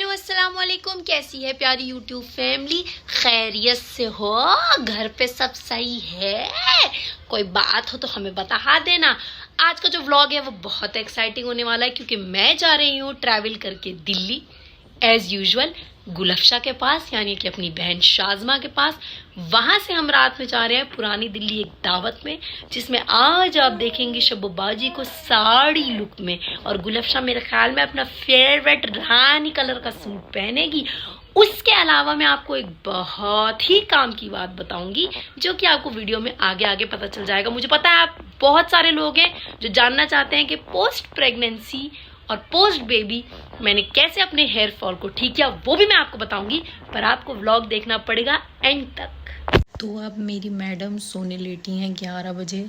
Hello अस्सलाम वालेकुम, कैसी है प्यारी यूट्यूब फैमिली? खैरियत से हो? घर पे सब सही है? कोई बात हो तो हमें बता देना। आज का जो व्लॉग है वो बहुत एक्साइटिंग होने वाला है क्योंकि मैं जा रही हूँ ट्रैवल करके दिल्ली एज यूजुअल गुलफ्शा के पास, यानी कि अपनी बहन शाज़मा के पास। वहां से हम रात में जा रहे हैं पुरानी दिल्ली एक दावत में, जिसमें आज आप देखेंगे शब्बूबाजी को साड़ी लुक में, और गुलफ्शा मेरे ख्याल में अपना फेवरेट रानी कलर का सूट पहनेगी। उसके अलावा मैं आपको एक बहुत ही काम की बात बताऊंगी जो कि आपको वीडियो में आगे आगे पता चल जाएगा। मुझे पता है आप बहुत सारे लोग हैं जो जानना चाहते हैं कि पोस्ट प्रेगनेंसी और पोस्ट बेबी मैंने कैसे अपने हेयर फॉल को ठीक किया, वो भी मैं आपको बताऊंगी, पर आपको व्लॉग देखना पड़ेगा एंड तक। तो अब मेरी मैडम सोने लेटी हैं 11 बजे।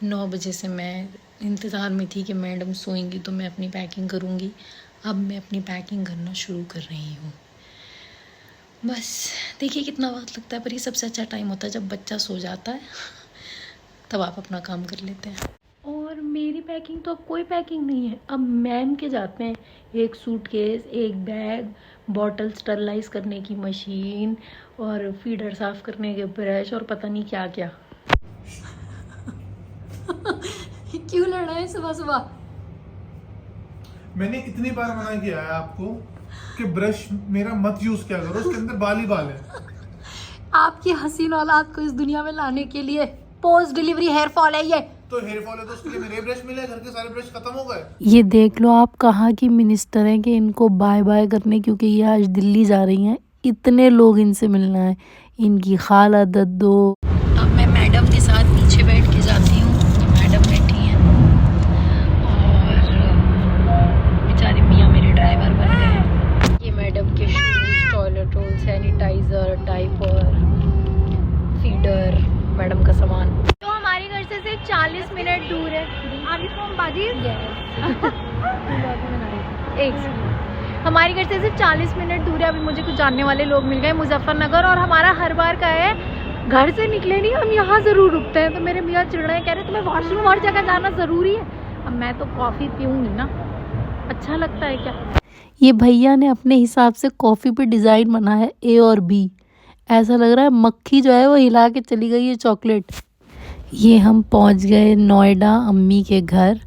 9 बजे से मैं इंतज़ार में थी कि मैडम सोएंगी तो मैं अपनी पैकिंग करूँगी। अब मैं अपनी पैकिंग करना शुरू कर रही हूँ। बस देखिए कितना वक्त लगता है, पर ये सबसे अच्छा टाइम होता है जब बच्चा सो जाता है, तब आप अपना काम कर लेते हैं। और मेरी पैकिंग तो अब कोई पैकिंग नहीं है, अब मैम के जाते हैं। एक सूटकेस, एक बैग, बॉटल स्टरलाइज करने की मशीन और फीडर साफ करने के ब्रश और पता नहीं क्या क्या। क्यों लड़ रहा है सुबह सुबह? मैंने इतनी बार मना किया है आपको कि ब्रश मेरा मत यूज किया करो, उसके अंदर बाल ही बाल है। आपकी हसीन औलाद को इस दुनिया में लाने के लिए पोस्ट डिलीवरी हेयर फॉल है ये। तो हेयर फॉल है तो उसके लिए मेरे ब्रश मिले, घर के सारे ब्रश खत्म हो गए। ये देख लो आप कहाँ की मिनिस्टर हैं कि इनको बाय बाय करने, क्योंकि ये आज दिल्ली जा रही हैं, इतने लोग इनसे मिलना है। इनकी खाला दद्दो। अब मैं मैडम के साथ पीछे बैठ के जाती हूँ, मैडम बैठी हैं और बेचारे मियाँ मेरे ड्राइवर बन गए। ये मैडम के shoes, toilet roll, sanitiser, diaper, feeder, madam का सामान। तो हमारे घर से सिर्फ 40 मिनट दूर है। आर यू फ्रॉम बाजी? हमारे घर से सिर्फ 40 मिनट दूर है। अभी मुझे कुछ जानने वाले लोग मिल गए मुजफ्फरनगर, और हमारा हर बार का है घर से निकले नहीं हम यहाँ ज़रूर रुकते हैं। तो मेरे मियाँ चिड़ रहे हैं, कह रहे तुम्हें वॉशरूम हर जगह जाना ज़रूरी है। अब मैं तो कॉफ़ी पीऊँगी ना, अच्छा लगता है क्या? ये भैया ने अपने हिसाब से कॉफ़ी पे डिज़ाइन बना है ए और बी। ऐसा लग रहा है मक्खी जो है वो हिला के चली गई है चॉकलेट। ये हम पहुंच गए नोएडा अम्मी के घर।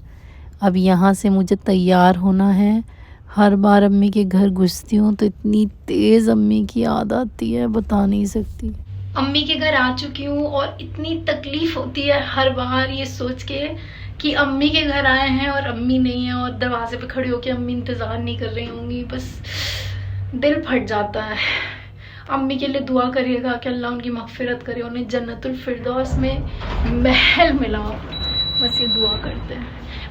अब यहाँ से मुझे तैयार होना है। हर बार अम्मी के घर घुसती हूँ तो इतनी तेज़ अम्मी की याद आती है, बता नहीं सकती। अम्मी के घर आ चुकी हूँ और इतनी तकलीफ होती है हर बार ये सोच के कि अम्मी के घर आए हैं और अम्मी नहीं है, और दरवाजे पे खड़ी होकर अम्मी इंतज़ार नहीं कर रही होंगी। बस दिल फट जाता है। अम्मी के लिए दुआ करिएगा कि अल्लाह उनकी मग़फ़िरत करे, उन्हें जन्नतुल फिरदौस में महल मिला। बस ये दुआ करते हैं,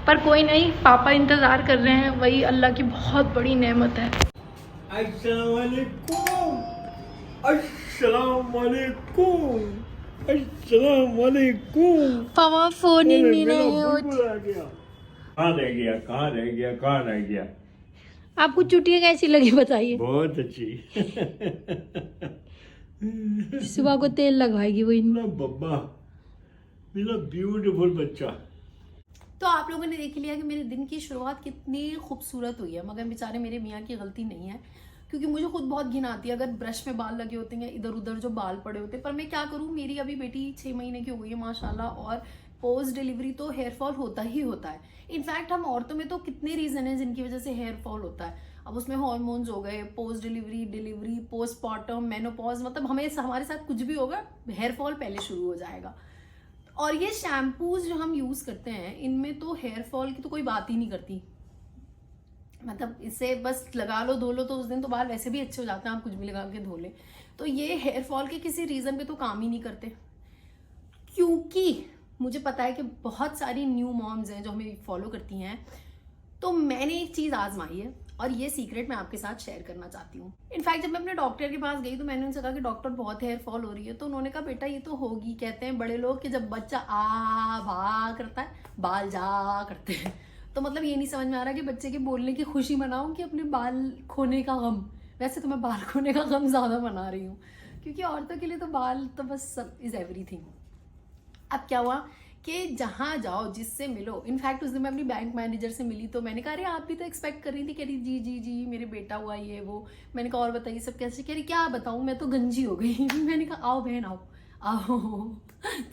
पर कोई नहीं, पापा इंतज़ार कर रहे हैं, वही अल्लाह की बहुत बड़ी नेमत है। अस्सलाम वालेकुम, अस्सलाम वालेकुम, अस्सलाम वालेकुम। पापा फ़ोन ही नहीं रहे हो। कहाँ रह गया, कहाँ रह गया, कहाँ रह गया? आपको छुट्टियाँ कैसी लगी बताइए? बहुत अच्छी। सुबह को तेल लगवाएगी वो। मेरा बब्बा, मेरा ब्यूटीफुल बच्चा। तो आप लोगों ने देख लिया कि मेरे दिन की शुरुआत कितनी खूबसूरत हुई है, मगर बेचारे मेरे मियाँ की गलती नहीं है, क्योंकि मुझे खुद बहुत घिन आती है अगर ब्रश में बाल लगे होते हैं, इधर उधर जो बाल पड़े होते हैं। पर मैं क्या करूँ, मेरी अभी बेटी 6 महीने की हो गई है माशाल्लाह, और पोस्ट डिलीवरी तो हेयर फॉल होता ही होता है। इनफैक्ट हम औरतों में तो कितने रीज़न हैं जिनकी वजह से हेयर फॉल होता है। अब उसमें हार्मोन्स हो गए, post delivery, delivery, postmortem, menopause, मतलब हमारे साथ कुछ भी होगा हेयर फॉल पहले शुरू हो जाएगा। और ये शैम्पूज जो हम यूज़ करते हैं इनमें तो हेयर फॉल की तो कोई बात ही नहीं करती। मतलब इससे बस लगा लो, धो लो, तो उस दिन तो बाल वैसे भी अच्छे हो जाते हैं, आप कुछ भी लगा के धो लें। तो ये हेयर फॉल के किसी रीज़न पे तो काम ही नहीं करते, क्योंकि मुझे पता है कि बहुत सारी न्यू मॉम्स हैं जो हमें फॉलो करती हैं। तो मैंने एक चीज़ आजमाई है और ये सीक्रेट मैं आपके साथ शेयर करना चाहती हूँ। इनफैक्ट जब मैं अपने डॉक्टर के पास गई तो मैंने उनसे कहा कि डॉक्टर बहुत हेयर फॉल हो रही है, तो उन्होंने कहा बेटा ये तो होगी, कहते हैं बड़े लोग कि जब बच्चा आ भा करता है बाल जा करते हैं। तो मतलब ये नहीं समझ में आ रहा कि बच्चे के बोलने की खुशी मनाऊँ कि अपने बाल खोने का गम। वैसे तो मैं बाल खोने का गम ज़्यादा मना रही हूँ, क्योंकि औरतों के लिए तो बाल तो बस सब इज़ एवरीथिंग। अब क्या हुआ कि जहाँ जाओ जिससे मिलो। इनफैक्ट उस दिन मैं अपनी बैंक मैनेजर से मिली तो मैंने कहा अरे आप भी तो एक्सपेक्ट कर रही थी, कह रही जी जी जी मेरे बेटा हुआ ये वो। मैंने कहा और बताइए सब कैसे, कह रही क्या बताऊँ मैं तो गंजी हो गई। मैंने कहा आओ बहन आओ आओ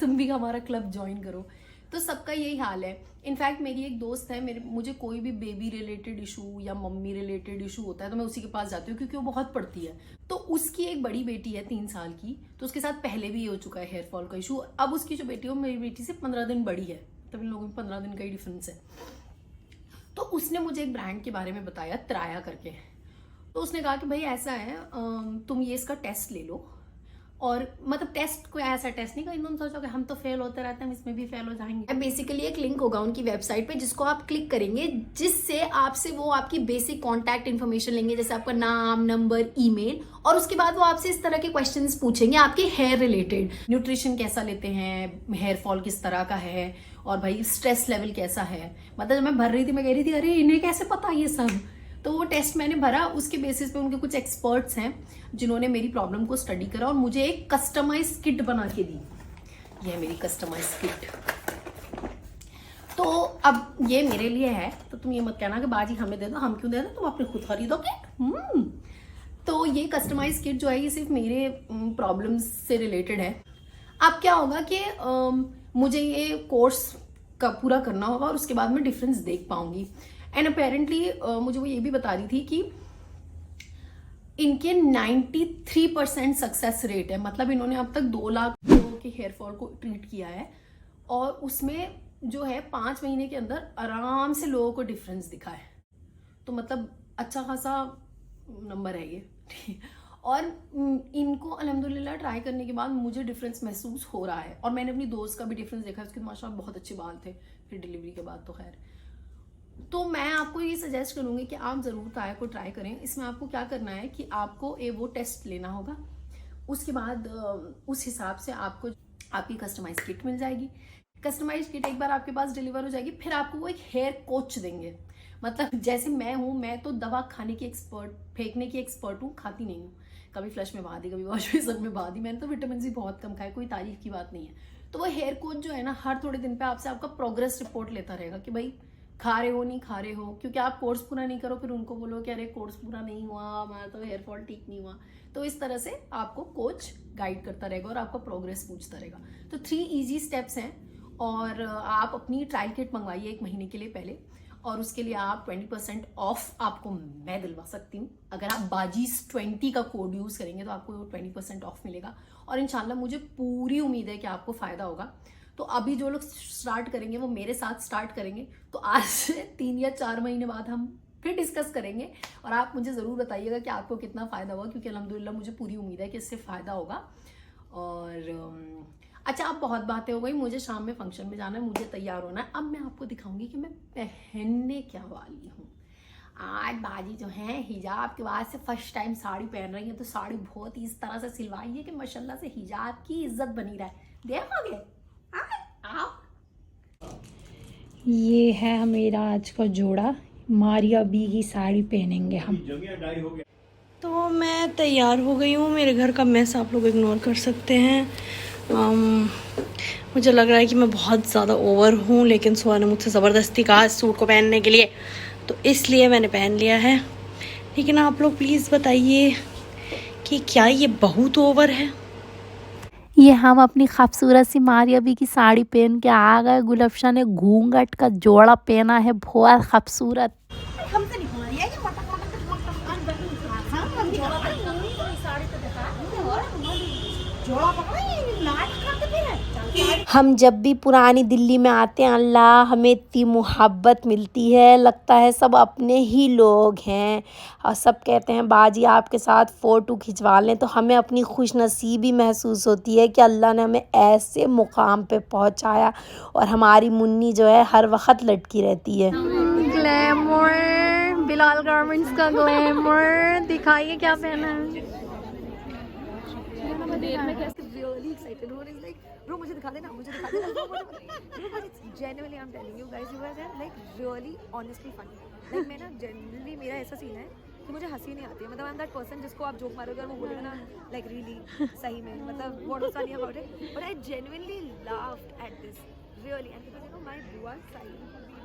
तुम भी हमारा क्लब ज्वाइन करो। तो सबका यही हाल है। इनफैक्ट मेरी एक दोस्त है, मुझे कोई भी बेबी रिलेटेड इशू या मम्मी रिलेटेड इशू होता है तो मैं उसी के पास जाती हूँ क्योंकि वो बहुत पढ़ती है। तो उसकी एक बड़ी बेटी है 3 साल की, तो उसके साथ पहले भी ये हो चुका है हेयर फॉल का इशू। अब उसकी जो बेटी है वो मेरी बेटी से 15 दिन बड़ी है, तब इन लोगों में 15 दिन का ही डिफरेंस है। तो उसने मुझे एक ब्रांड के बारे में बताया, त्राया करके। तो उसने कहा कि भाई ऐसा है तुम ये इसका टेस्ट ले लो। और मतलब टेस्ट कोई ऐसा टेस्ट नहीं, कहीं तुम सोचो कि हम तो फेल होते रहते हैं, हम इसमें भी फेल हो जाएंगे। बेसिकली एक लिंक होगा उनकी वेबसाइट पे जिसको आप क्लिक करेंगे, जिससे आपसे वो आपकी बेसिक कॉन्टैक्ट इन्फॉर्मेशन लेंगे, जैसे आपका नाम, नंबर, ईमेल, और उसके बाद वो आपसे इस तरह के क्वेश्चंस पूछेंगे आपके हेयर रिलेटेड। न्यूट्रिशन कैसा लेते हैं, हेयर फॉल किस तरह का है, और भाई स्ट्रेस लेवल कैसा है। मतलब जब मैं भर रही थी मैं कह रही थी अरे इन्हें कैसे पता ये सब। तो वो टेस्ट मैंने भरा, उसके बेसिस पे उनके कुछ एक्सपर्ट्स हैं जिन्होंने मेरी प्रॉब्लम को स्टडी करा और मुझे एक कस्टमाइज किट बना के दी। ये है मेरी कस्टमाइज किट। तो अब ये मेरे लिए है, तो तुम ये मत कहना कि बाजी हमें दे दो, हम क्यों दे दो, तुम अपने खुद खरीदो किट। तो ये कस्टमाइज किट जो है ये सिर्फ मेरे प्रॉब्लम्स से रिलेटेड है। अब क्या होगा कि मुझे ये कोर्स का पूरा करना होगा और उसके बाद मैं डिफरेंस देख पाऊंगी। एंड अपेरेंटली मुझे वो ये भी बता रही थी कि इनके 93% सक्सेस रेट है। मतलब इन्होंने अब तक 2 लाख लोगों के हेयर फॉल को ट्रीट किया है और उसमें जो है 5 महीने के अंदर आराम से लोगों को डिफरेंस दिखा है। तो मतलब अच्छा खासा नंबर है ये। और इनको अल्हम्दुलिल्लाह ट्राई करने के बाद मुझे डिफरेंस महसूस हो रहा है। और मैंने अपनी दोस्त का भी डिफरेंस देखा, उसके माशाल्लाह बहुत अच्छे बाल थे फिर डिलीवरी के बाद। तो खैर, तो मैं आपको ये सजेस्ट करूंगी कि आप ज़रूर त्राया को ट्राई करें। इसमें आपको क्या करना है कि आपको वो टेस्ट लेना होगा, उसके बाद उस हिसाब से आपको आपकी कस्टमाइज किट मिल जाएगी। कस्टमाइज किट एक बार आपके पास डिलीवर हो जाएगी, फिर आपको वो एक हेयर कोच देंगे। मतलब जैसे मैं हूँ, मैं तो दवा खाने की एक्सपर्ट, फेंकने की एक्सपर्ट हूँ, खाती नहीं हूँ। कभी फ्लश में बहा दी, कभी वॉश बेसिन में बहा दी। मैंने तो विटामिन सी बहुत कम खाया, कोई तारीफ की बात नहीं है। तो वो हेयर कोच जो है ना, हर थोड़े दिन पे आपसे आपका प्रोग्रेस रिपोर्ट लेता रहेगा कि भाई खा रहे हो नहीं खा रहे हो, क्योंकि आप कोर्स पूरा नहीं करो फिर उनको बोलो कि अरे कोर्स पूरा नहीं हुआ, हमारा तो हेयर फॉल ठीक नहीं हुआ। तो इस तरह से आपको कोच गाइड करता रहेगा और आपका प्रोग्रेस पूछता रहेगा। तो 3 इजी स्टेप्स हैं और आप अपनी ट्रायल किट मंगवाइए 1 महीने के लिए पहले, और उसके लिए आप 20% ऑफ आपको मैं दिलवा सकती हूँ। अगर आप बाजीज 20 का कोड यूज़ करेंगे तो आपको 20% ऑफ मिलेगा और इंशाल्लाह मुझे पूरी उम्मीद है कि आपको फ़ायदा होगा। तो अभी जो लोग स्टार्ट करेंगे वो मेरे साथ स्टार्ट करेंगे, तो आज से 3 या 4 महीने बाद हम फिर डिस्कस करेंगे और आप मुझे ज़रूर बताइएगा कि आपको कितना फ़ायदा हुआ, क्योंकि अल्हम्दुलिल्लाह मुझे पूरी उम्मीद है कि इससे फ़ायदा होगा। और अच्छा, अब बहुत बातें हो गई, मुझे शाम में फंक्शन में जाना है, मुझे तैयार होना है। अब मैं आपको दिखाऊंगी कि मैं पहनने क्या वाली हूँ। आज बाजी जो है हिजाब के बाद से फर्स्ट टाइम साड़ी पहन रही है, तो साड़ी बहुत ही इस तरह से सिलवाई है कि माशाल्लाह से हिजाब की इज्जत बनी रहे। देखोगे? ये है मेरा आज का जोड़ा, मारिया बी की साड़ी पहनेंगे हम। तो मैं तैयार हो गई हूँ। मेरे घर का मैस आप लोग इग्नोर कर सकते हैं। मुझे लग रहा है कि मैं बहुत ज़्यादा ओवर हूँ, लेकिन सुहा ने मुझसे ज़बरदस्ती कहा इस सूट को पहनने के लिए, तो इसलिए मैंने पहन लिया है। लेकिन आप लोग प्लीज़ बताइए कि क्या ये बहुत ओवर है? ये हम अपनी खूबसूरत सी मारिया बी की साड़ी पहन के आ गए। गुलफशा ने घूंघट का जोड़ा पहना है, बहुत खूबसूरत। हम जब भी पुरानी दिल्ली में आते हैं, अल्लाह हमें इतनी मोहब्बत मिलती है, लगता है सब अपने ही लोग हैं। और सब कहते हैं बाजी आपके साथ फ़ोटो खिंचवा लें, तो हमें अपनी खुशनसीबी महसूस होती है कि अल्लाह ने हमें ऐसे मुकाम पे पहुंचाया। और हमारी मुन्नी जो है हर वक्त लटकी रहती है। ग्लैमर, बिलाल गारमेंट्स का ग्लैमर दिखाइए क्या पहना है। Bro, मुझे दिखा देना, मुझे दिखा देना। Because it's genuinely, I'm telling you guys, you guys are like really honestly funny. Like मैं ना generally मेरा ऐसा सीन है कि मुझे हंसी नहीं आती है। मतलब I'm that person जिसको आप जोक मारोगे और वो बोलेगा ना like really सही में, मतलब what was funny about it, but I genuinely laughed at this really, and because you know my bua's side,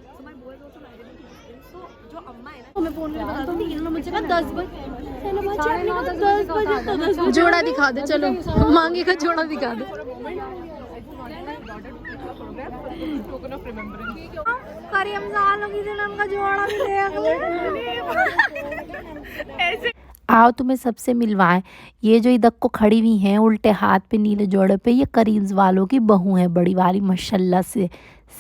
so my bua is also married into Muslim. So जो अम्मा है ना, मैं फोन में बता दूं कि इन्होंने मुझे कहा 10 बजे जोड़ा दिखा दे, चलो मांगे का जोड़ा दिखा दे। करीम साल की दिन उनका जोड़ा भी देख। आओ तुम्हें सबसे मिलवाएं। ये जो इधर को खड़ी हुई हैं उल्टे हाथ पे नीले जोड़े पे, ये करीम्स वालों की बहू है, बड़ी वाली माशाल्लाह से,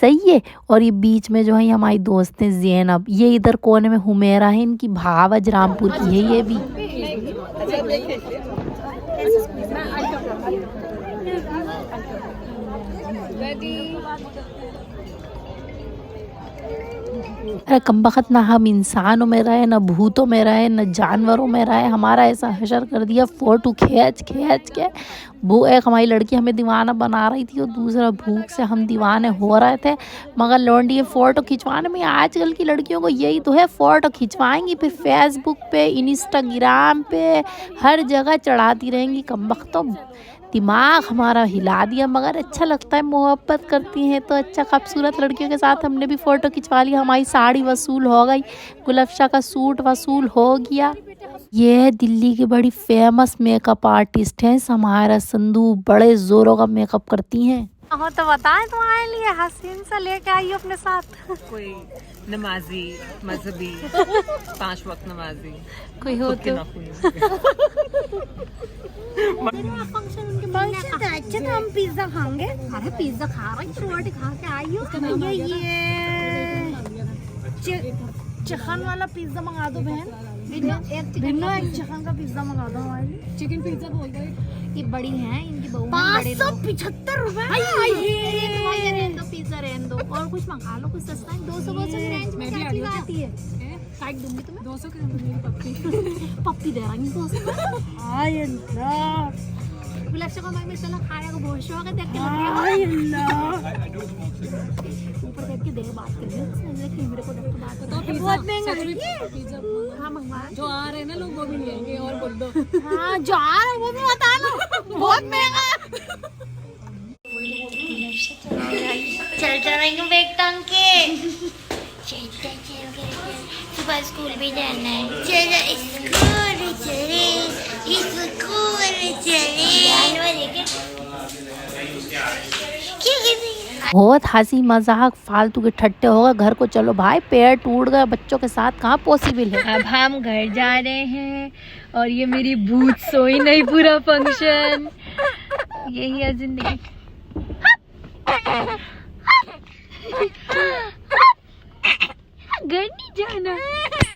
सही है। और ये बीच में जो है हमारी दोस्त है ज़ैनब, ये इधर कोने में हुमेरा है, इनकी भावज रामपुर की है ये भी। अरे कमबख्त ना हम इंसानों में रहे, न भूतों में रहे, न जानवरों में रहे, हमारा ऐसा हशर कर दिया फ़ोटो खींच खींच के। वो एक हमारी लड़की हमें दीवाना बना रही थी और दूसरा भूख से हम दीवाने हो रहे थे, मगर लौंडी ये फ़ोटो खिंचवाने में, आजकल की लड़कियों को यही तो है, फ़ोटो खिंचवाएंगी फिर फेसबुक पे, इंस्टाग्राम पे, हर जगह चढ़ाती रहेंगी। कमबख्तों दिमाग हमारा हिला दिया, मगर अच्छा लगता है, मोहब्बत करती हैं तो अच्छा। खूबसूरत लड़कियों के साथ हमने भी फ़ोटो खिंचवा लिया, हमारी साड़ी वसूल हो गई, गुलफ्शा का सूट वसूल हो गया। ये दिल्ली की बड़ी फेमस मेकअप आर्टिस्ट हैं समायरा संधू, बड़े ज़ोरों का मेकअप करती हैं। हो तो बताएं तुम्हारे लिए हसीन सा लेके आई हो अपने साथ। कोई नमाजी मजहबी 5 वक्त नमाजी कोई हो तो अच्छा तो हम पिज्जा खाएंगे। अरे पिज्जा खा रही, रोटी खा के आई हो। ये चिकन वाला पिज्जा मंगा दो बहन। भिन्नो एक चिकन का पिज्जा मंगा दो हमारे लिए। चिकन पिज्जा बोल दो। ये बड़ी हैं, इनकी बहू है, बड़े लोग। 575 रुपए। रहने दो पिज्जा, रहने दो, और कुछ मंगा लो, कुछ सस्ता है। 200 की रेंज में क्या चीज आती है? काट दूंगी तुम्हें। 200 की पप्पी दे रही 200। गुलाब को मैं चला खाया को बहुत शौक है, देख के ऊपर देख के देख बात कर रही है, मेरे को देख के बात कर। तो बहुत महंगा है ये। हाँ मंगवा, जो आ रहे हैं ना लोग वो भी लेंगे, और बोल दो। हाँ जो आ रहे हैं वो भी बता लो, बहुत महंगा है। चल जाएंगे बैग टांग के। सुबह स्कूल भी जाना है। चलो स्कूल चले, बहुत हंसी मजाक फालतू के ठट्टे हो गए, घर को चलो भाई, पैर टूट गए बच्चों के साथ, कहाँ पॉसिबल है। अब हम घर जा रहे हैं और ये मेरी भूत सोई नहीं पूरा फंक्शन। यही है जिंदगी। घर नहीं जाना।